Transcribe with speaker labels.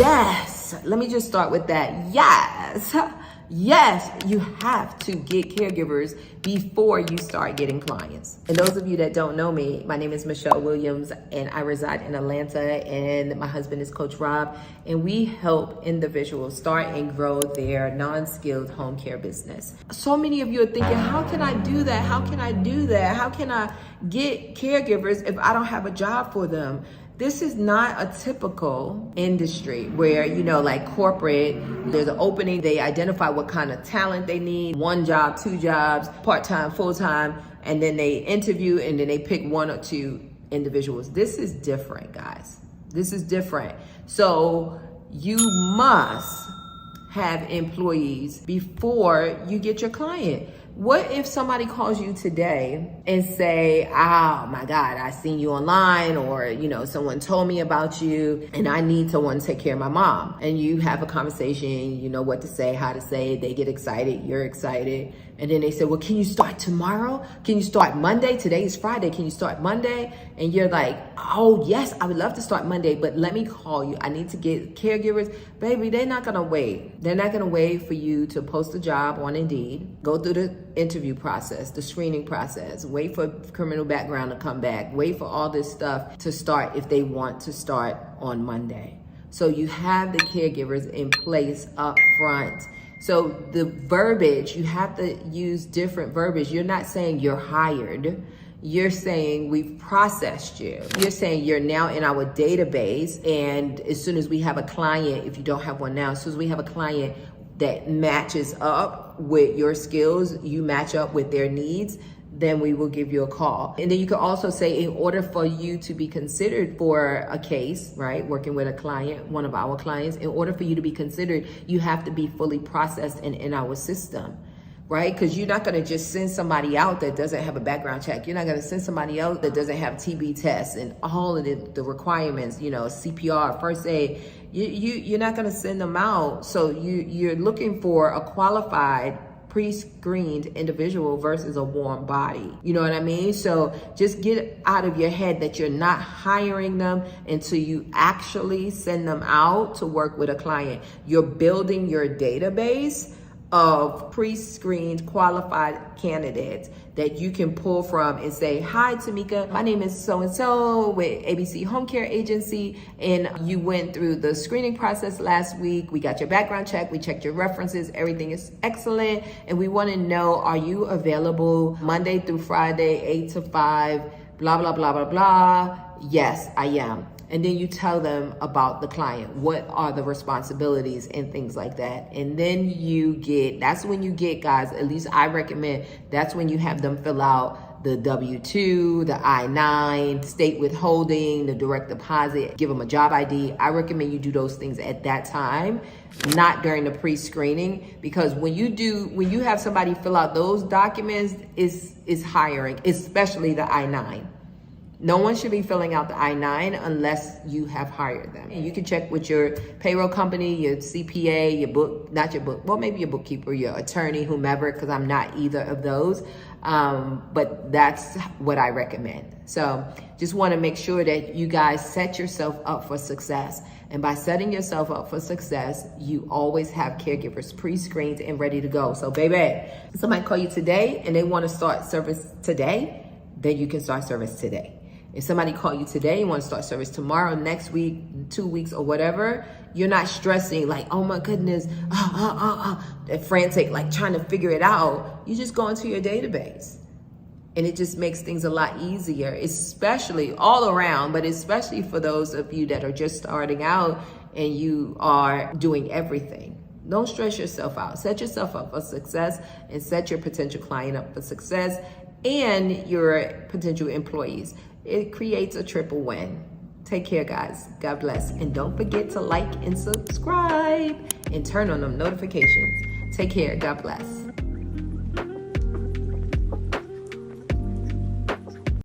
Speaker 1: Yes, let me just start with that. Yes, you have to get caregivers before you start getting clients. And those of you that don't know me, my name is Michele Williams and I reside in Atlanta, and my husband is Coach Rob, and we help individuals start and grow their non-skilled home care business. So many of you are thinking, how can I do that? How can I do that? How can I get caregivers if I don't have a job for them? This is not a typical industry where, like corporate, there's an opening, they identify what kind of talent they need, 1 job, 2 jobs, part-time, full-time, and then they interview and then they pick 1 or 2 individuals. This is different, guys. This is different. So you must have employees before you get your client. What if somebody calls you today and say, oh my God, I seen you online, or, someone told me about you and I need someone to take care of my mom. And you have a conversation, you know what to say, how to say it, they get excited, you're excited. And then they say, well, can you start tomorrow? Can you start Monday? Today is Friday. Can you start Monday? And you're like, oh yes, I would love to start Monday, but let me call you. I need to get caregivers. Baby, they're not gonna wait. They're not gonna wait for you to post a job on Indeed, go through the interview process, the screening process, wait for criminal background to come back, wait for all this stuff to start if they want to start on Monday. So you have the caregivers in place up front. So the verbiage, you have to use different verbiage. You're not saying you're hired. You're saying we've processed you. You're saying you're now in our database. And as soon as we have a client, if you don't have one now, as soon as we have a client that matches up with your skills, you match up with their needs, then we will give you a call. And then you could also say, in order for you to be considered for a case, right, working with a client, one of our clients, in order for you to be considered, you have to be fully processed and in our system, right? Because you're not gonna just send somebody out that doesn't have a background check. You're not gonna send somebody out that doesn't have TB tests and all of the requirements, CPR, first aid. You're not gonna send them out. So you're looking for a qualified, pre-screened individual versus a warm body. You know what I mean? So just get out of your head that you're not hiring them until you actually send them out to work with a client. You're building your database of pre-screened qualified candidates that you can pull from and say, hi Tamika, my name is so-and-so with ABC Home Care Agency, and you went through the screening process last week. We got your background check, we checked your references, everything is excellent, and we want to know, are you available Monday through Friday, 8 to 5, blah, blah, blah, blah, blah. Yes, I am. And then you tell them about the client. What are the responsibilities and things like that. And then that's when you get, guys, at least I recommend, that's when you have them fill out the W-2, the I-9, state withholding, the direct deposit, give them a job ID. I recommend you do those things at that time, not during the pre-screening, because when you have somebody fill out those documents, is hiring, especially the I-9. No one should be filling out the I-9 unless you have hired them. And you can check with your payroll company, your CPA, maybe your bookkeeper, your attorney, whomever, because I'm not either of those. But that's what I recommend. So just want to make sure that you guys set yourself up for success. And by setting yourself up for success, you always have caregivers pre-screened and ready to go. So baby, somebody call you today and they want to start service today, then you can start service today. If somebody call you today, you want to start service tomorrow, next week, 2 weeks or whatever, you're not stressing like, oh my goodness, that frantic, like trying to figure it out. You just go into your database. And it just makes things a lot easier, especially all around, but especially for those of you that are just starting out and you are doing everything. Don't stress yourself out. Set yourself up for success and set your potential client up for success and your potential employees. It creates a triple win. Take care, guys. God bless. And don't forget to like and subscribe and turn on them notifications. Take care. God bless.